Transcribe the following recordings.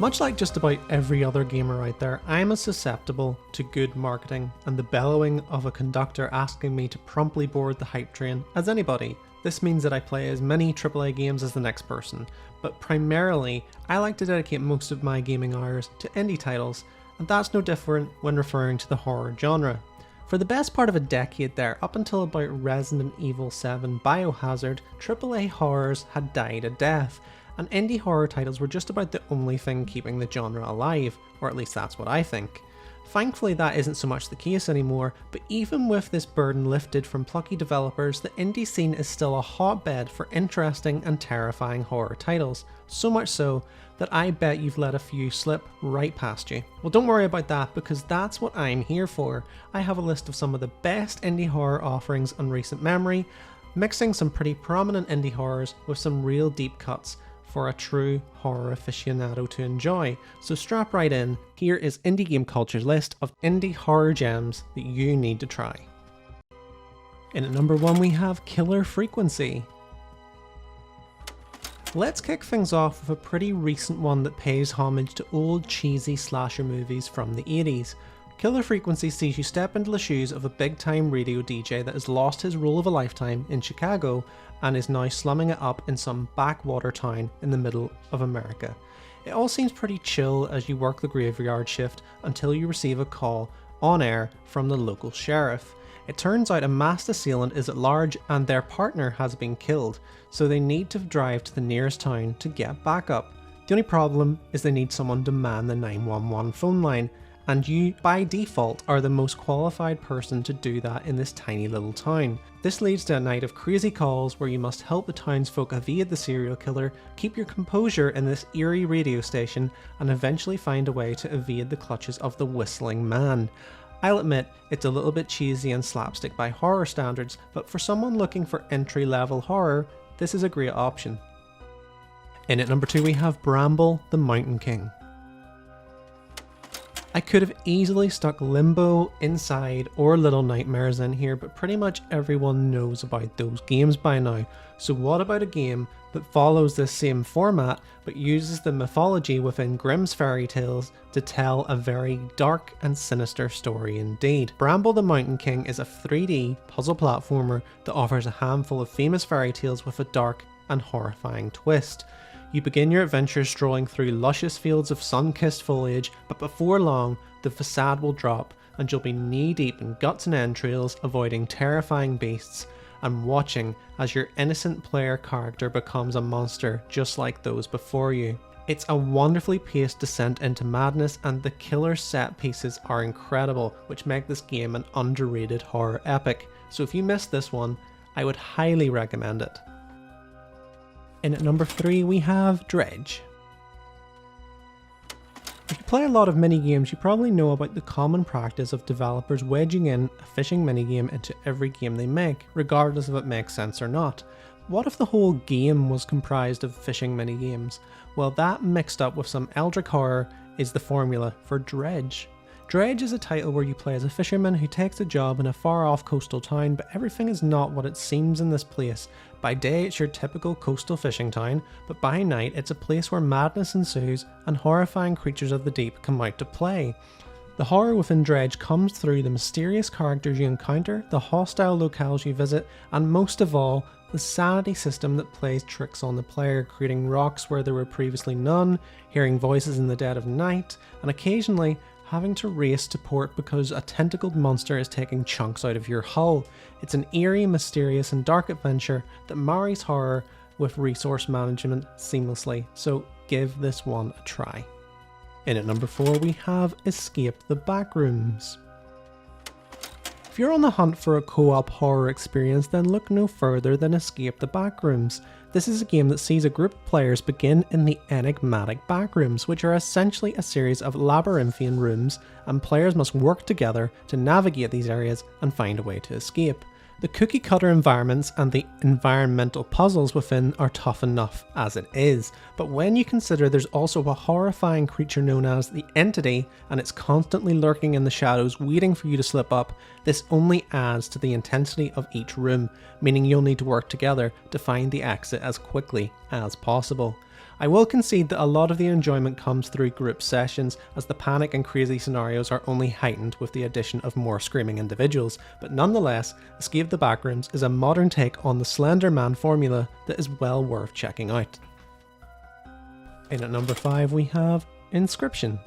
Much like just about every other gamer out there, I'm as susceptible to good marketing and the bellowing of a conductor asking me to promptly board the hype train as anybody. This means that I play as many AAA games as the next person, but primarily I like to dedicate most of my gaming hours to indie titles, and that's no different when referring to the horror genre. For the best part of a decade there, up until about Resident Evil 7 Biohazard, AAA horrors had died a death, and indie horror titles were just about the only thing keeping the genre alive, or at least that's what I think. Thankfully that isn't so much the case anymore, but even with this burden lifted from plucky developers, the indie scene is still a hotbed for interesting and terrifying horror titles, so much so that I bet you've let a few slip right past you. Well, don't worry about that, because that's what I'm here for. I have a list of some of the best indie horror offerings in recent memory, mixing some pretty prominent indie horrors with some real deep cuts for a true horror aficionado to enjoy. So strap right in, here is Indie Game Culture's list of indie horror gems that you need to try. In at number 1 we have Killer Frequency. Let's kick things off with a pretty recent one that pays homage to old cheesy slasher movies from the 80s. Killer Frequency sees you step into the shoes of a big-time radio DJ that has lost his role of a lifetime in Chicago and is now slumming it up in some backwater town in the middle of America. It all seems pretty chill as you work the graveyard shift until you receive a call on air from the local sheriff. It turns out a masked assailant is at large and their partner has been killed, so they need to drive to the nearest town to get backup. The only problem is they need someone to man the 911 phone line, and you, by default, are the most qualified person to do that in this tiny little town. This leads to a night of crazy calls where you must help the townsfolk evade the serial killer, keep your composure in this eerie radio station, and eventually find a way to evade the clutches of the whistling man. I'll admit, it's a little bit cheesy and slapstick by horror standards, but for someone looking for entry-level horror, this is a great option. In at number 2 we have Bramble, the Mountain King. I could have easily stuck Limbo, Inside, or Little Nightmares in here, but pretty much everyone knows about those games by now. So what about a game that follows this same format, but uses the mythology within Grimm's fairy tales to tell a very dark and sinister story indeed? Bramble the Mountain King is a 3D puzzle platformer that offers a handful of famous fairy tales with a dark and horrifying twist. You begin your adventure strolling through luscious fields of sun-kissed foliage, but before long, the facade will drop and you'll be knee-deep in guts and entrails, avoiding terrifying beasts and watching as your innocent player character becomes a monster just like those before you. It's a wonderfully paced descent into madness, and the killer set pieces are incredible, which make this game an underrated horror epic. So if you missed this one, I would highly recommend it. In at number 3 we have Dredge. If you play a lot of minigames, you probably know about the common practice of developers wedging in a fishing minigame into every game they make, regardless if it makes sense or not. What if the whole game was comprised of fishing minigames? Well, that mixed up with some eldritch horror is the formula for Dredge. Dredge is a title where you play as a fisherman who takes a job in a far-off coastal town, but everything is not what it seems in this place. By day it's your typical coastal fishing town, but by night it's a place where madness ensues and horrifying creatures of the deep come out to play. The horror within Dredge comes through the mysterious characters you encounter, the hostile locales you visit, and most of all, the sanity system that plays tricks on the player, creating rocks where there were previously none, hearing voices in the dead of night, and occasionally having to race to port because a tentacled monster is taking chunks out of your hull. It's an eerie, mysterious and dark adventure that marries horror with resource management seamlessly, so give this one a try. In at number 4 we have Escape the Backrooms. If you're on the hunt for a co-op horror experience, then look no further than Escape the Backrooms. This is a game that sees a group of players begin in the enigmatic backrooms, which are essentially a series of labyrinthian rooms, and players must work together to navigate these areas and find a way to escape. The cookie-cutter environments and the environmental puzzles within are tough enough as it is, but when you consider there's also a horrifying creature known as the Entity, and it's constantly lurking in the shadows waiting for you to slip up, this only adds to the intensity of each room, meaning you'll need to work together to find the exit as quickly as possible. I will concede that a lot of the enjoyment comes through group sessions, as the panic and crazy scenarios are only heightened with the addition of more screaming individuals, but nonetheless, Escape the Backrooms is a modern take on the Slender Man formula that is well worth checking out. In at number 5 we have Inscription.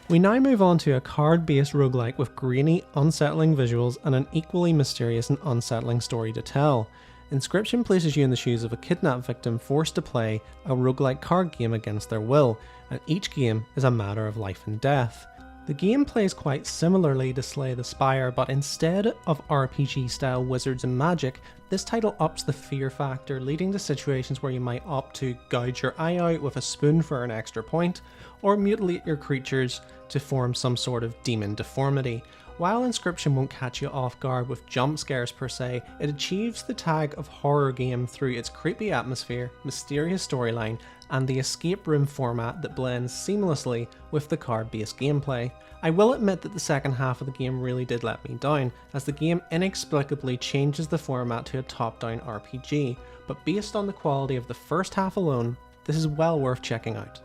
We now move on to a card-based roguelike with grainy, unsettling visuals and an equally mysterious and unsettling story to tell. Inscription places you in the shoes of a kidnapped victim forced to play a roguelike card game against their will, and each game is a matter of life and death. The game plays quite similarly to Slay the Spire, but instead of RPG-style wizards and magic, this title ups the fear factor, leading to situations where you might opt to gouge your eye out with a spoon for an extra point, or mutilate your creatures to form some sort of demon deformity. While Inscription won't catch you off guard with jump scares per se, it achieves the tag of horror game through its creepy atmosphere, mysterious storyline, and the escape room format that blends seamlessly with the card-based gameplay. I will admit that the second half of the game really did let me down, as the game inexplicably changes the format to a top-down RPG, but based on the quality of the first half alone, this is well worth checking out.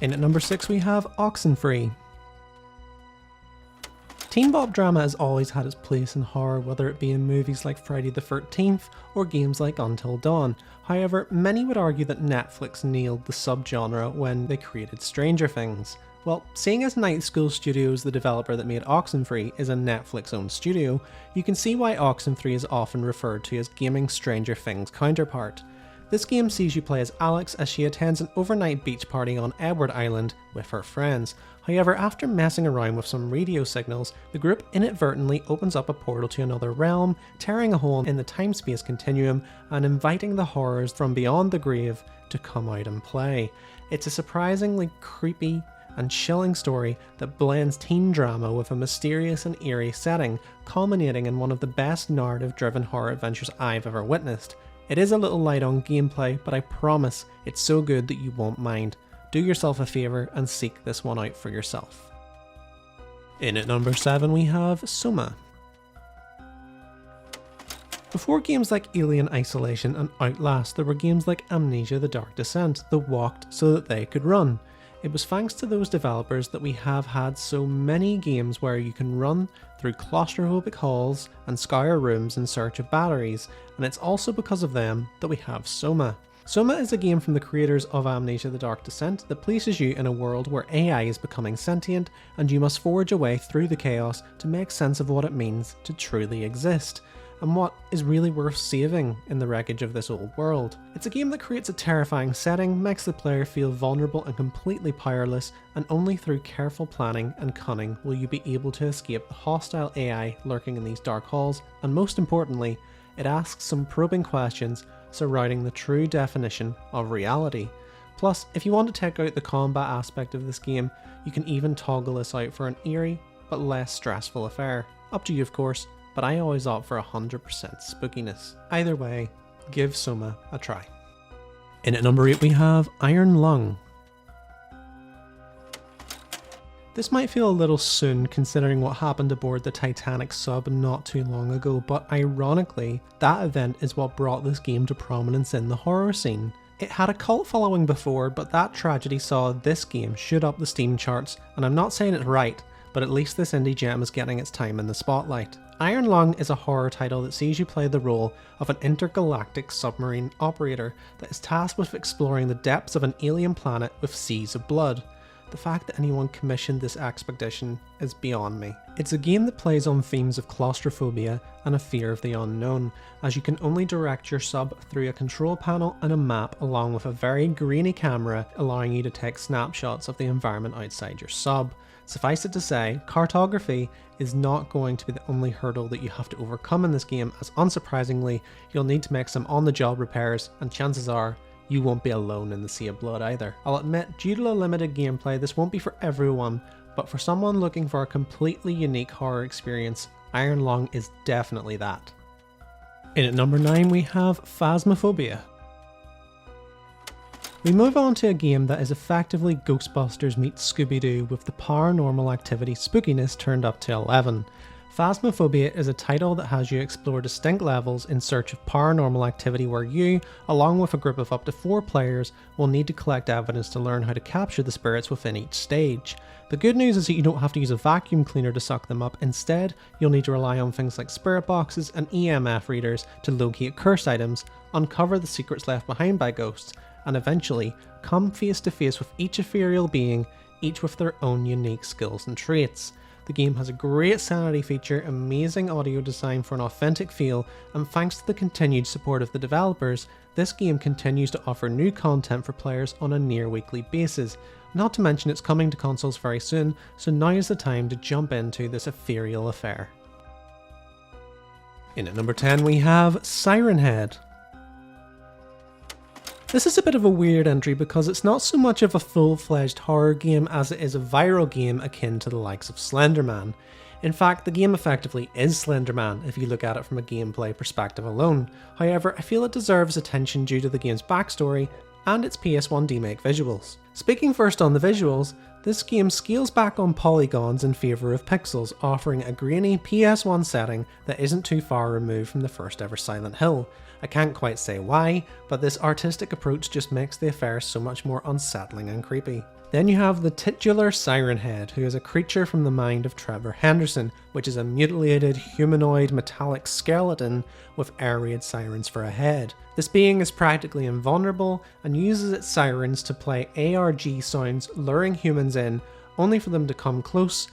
In at number 6 we have Oxofree. Teen Bop drama has always had its place in horror, whether it be in movies like Friday the 13th or games like Until Dawn. However, many would argue that Netflix nailed the subgenre when they created Stranger Things. Well, seeing as Night School Studios, the developer that made Oxofree, is a Netflix-owned studio, you can see why Oxofree is often referred to as gaming's Stranger Things counterpart. This game sees you play as Alex as she attends an overnight beach party on Edward Island with her friends. However, after messing around with some radio signals, the group inadvertently opens up a portal to another realm, tearing a hole in the time-space continuum and inviting the horrors from beyond the grave to come out and play. It's a surprisingly creepy and chilling story that blends teen drama with a mysterious and eerie setting, culminating in one of the best narrative-driven horror adventures I've ever witnessed. It is a little light on gameplay, but I promise it's so good that you won't mind. Do yourself a favour and seek this one out for yourself. In at number 7 we have Suma. Before games like Alien Isolation and Outlast, there were games like Amnesia: The Dark Descent that walked so that they could run. It was thanks to those developers that we have had so many games where you can run through claustrophobic halls and scour rooms in search of batteries, and it's also because of them that we have Suma. Suma is a game from the creators of Amnesia: The Dark Descent that places you in a world where AI is becoming sentient and you must forge a way through the chaos to make sense of what it means to truly exist, and what is really worth saving in the wreckage of this old world. It's a game that creates a terrifying setting, makes the player feel vulnerable and completely powerless, and only through careful planning and cunning will you be able to escape the hostile AI lurking in these dark halls, and most importantly, it asks some probing questions surrounding the true definition of reality. Plus, if you want to check out the combat aspect of this game, you can even toggle this out for an eerie but less stressful affair. Up to you of course, but I always opt for 100% spookiness. Either way, give Suma a try. In at number 8 we have Iron Lung. This might feel a little soon considering what happened aboard the Titanic sub not too long ago, but ironically, that event is what brought this game to prominence in the horror scene. It had a cult following before, but that tragedy saw this game shoot up the Steam charts, and I'm not saying it's right, but at least this indie gem is getting its time in the spotlight. Iron Lung is a horror title that sees you play the role of an intergalactic submarine operator that is tasked with exploring the depths of an alien planet with seas of blood. The fact that anyone commissioned this expedition is beyond me. It's a game that plays on themes of claustrophobia and a fear of the unknown, as you can only direct your sub through a control panel and a map along with a very grainy camera allowing you to take snapshots of the environment outside your sub. Suffice it to say, cartography is not going to be the only hurdle that you have to overcome in this game, as unsurprisingly, you'll need to make some on-the-job repairs, and chances are, you won't be alone in the sea of blood either. I'll admit, due to the limited gameplay, this won't be for everyone, but for someone looking for a completely unique horror experience, Iron Lung is definitely that. In at number 9 we have Phasmophobia. We move on to a game that is effectively Ghostbusters meets Scooby-Doo with the paranormal activity spookiness turned up to 11. Phasmophobia is a title that has you explore distinct levels in search of paranormal activity where you, along with a group of up to 4 players, will need to collect evidence to learn how to capture the spirits within each stage. The good news is that you don't have to use a vacuum cleaner to suck them up. Instead, you'll need to rely on things like spirit boxes and EMF readers to locate cursed items, uncover the secrets left behind by ghosts, and eventually come face to face with each ethereal being, each with their own unique skills and traits. The game has a great sanity feature, amazing audio design for an authentic feel, and thanks to the continued support of the developers, this game continues to offer new content for players on a near weekly basis. Not to mention it's coming to consoles very soon, so now is the time to jump into this ethereal affair. In at number 10 we have Siren Head. This is a bit of a weird entry because it's not so much of a full-fledged horror game as it is a viral game akin to the likes of Slenderman. In fact, the game effectively is Slenderman if you look at it from a gameplay perspective alone. However, I feel it deserves attention due to the game's backstory and its PS1 remake visuals. Speaking first on the visuals, this game scales back on polygons in favour of pixels, offering a grainy PS1 setting that isn't too far removed from the first ever Silent Hill. I can't quite say why, but this artistic approach just makes the affair so much more unsettling and creepy. Then you have the titular Siren Head, who is a creature from the mind of Trevor Henderson, which is a mutilated humanoid metallic skeleton with air-raid sirens for a head. This being is practically invulnerable and uses its sirens to play ARG sounds, luring humans in, only for them to come close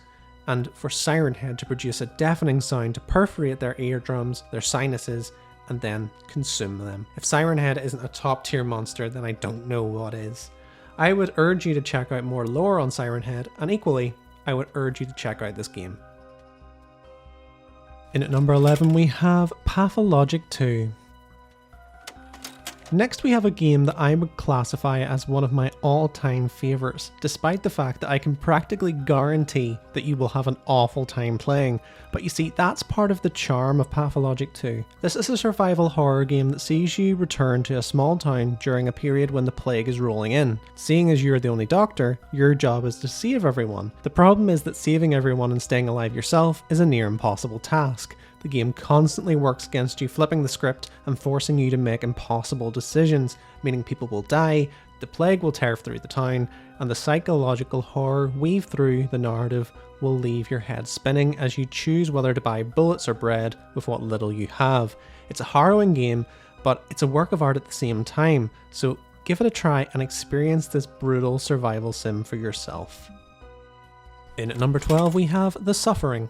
and for Siren Head to produce a deafening sound to perforate their eardrums, their sinuses, and then consume them. If Siren Head isn't a top tier monster, then I don't know what is. I would urge you to check out more lore on Siren Head, and equally, I would urge you to check out this game. In at number 11 we have Pathologic II. Next we have a game that I would classify as one of my all-time favourites, despite the fact that I can practically guarantee that you will have an awful time playing. But you see, that's part of the charm of Pathologic II. This is a survival horror game that sees you return to a small town during a period when the plague is rolling in. Seeing as you're the only doctor, your job is to save everyone. The problem is that saving everyone and staying alive yourself is a near impossible task. The game constantly works against you, flipping the script and forcing you to make impossible decisions, meaning people will die, the plague will tear through the town, and the psychological horror weaved through the narrative will leave your head spinning as you choose whether to buy bullets or bread with what little you have. It's a harrowing game, but it's a work of art at the same time, so give it a try and experience this brutal survival sim for yourself. In at number 12 we have The Suffering.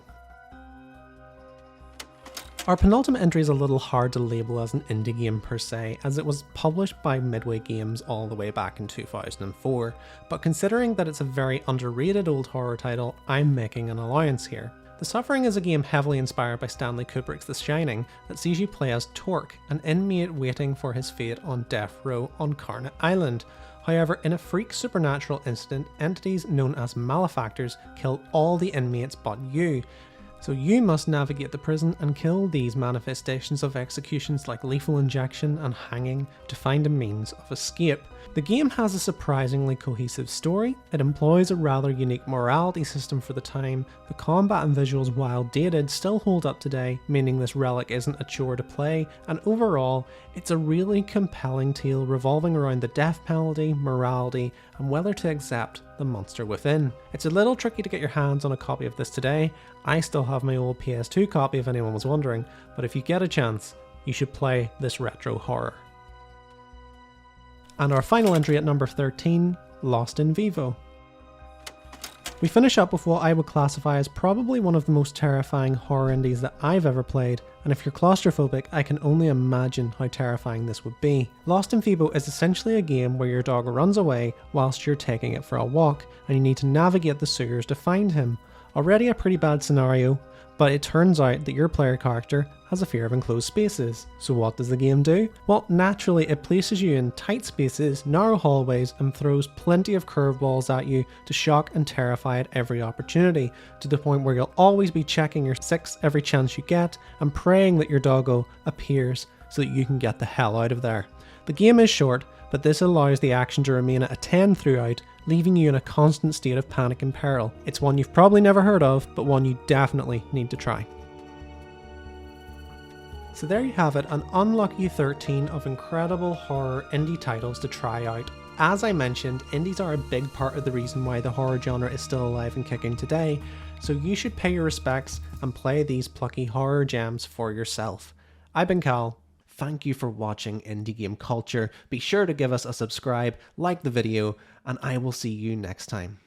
Our penultimate entry is a little hard to label as an indie game per se, as it was published by Midway Games all the way back in 2004, but considering that it's a very underrated old horror title, I'm making an allowance here. The Suffering is a game heavily inspired by Stanley Kubrick's The Shining that sees you play as Torque, an inmate waiting for his fate on death row on Carnet Island. However, in a freak supernatural incident, entities known as malefactors kill all the inmates but you. So you must navigate the prison and kill these manifestations of executions like lethal injection and hanging to find a means of escape. The game has a surprisingly cohesive story, it employs a rather unique morality system for the time, the combat and visuals, while dated, still hold up today, meaning this relic isn't a chore to play, and overall, it's a really compelling tale revolving around the death penalty, morality, and whether to accept the monster within. It's a little tricky to get your hands on a copy of this today. I still have my old PS2 copy if anyone was wondering, but if you get a chance, you should play this retro horror. And our final entry at number 13, Lost in Vivo. We finish up with what I would classify as probably one of the most terrifying horror indies that I've ever played, and if you're claustrophobic, I can only imagine how terrifying this would be. Lost in Vivo is essentially a game where your dog runs away whilst you're taking it for a walk, and you need to navigate the sewers to find him. Already a pretty bad scenario, but it turns out that your player character has a fear of enclosed spaces. So what does the game do? Well, naturally it places you in tight spaces, narrow hallways, and throws plenty of curveballs at you to shock and terrify at every opportunity, to the point where you'll always be checking your 6 every chance you get and praying that your doggo appears so that you can get the hell out of there. The game is short, but this allows the action to remain at a 10 throughout, leaving you in a constant state of panic and peril. It's one you've probably never heard of, but one you definitely need to try. So there you have it, an unlucky 13 of incredible horror indie titles to try out. As I mentioned, indies are a big part of the reason why the horror genre is still alive and kicking today, so you should pay your respects and play these plucky horror gems for yourself. I've been Cal. Thank you for watching Indie Game Culture. Be sure to give us a subscribe, like the video, and I will see you next time.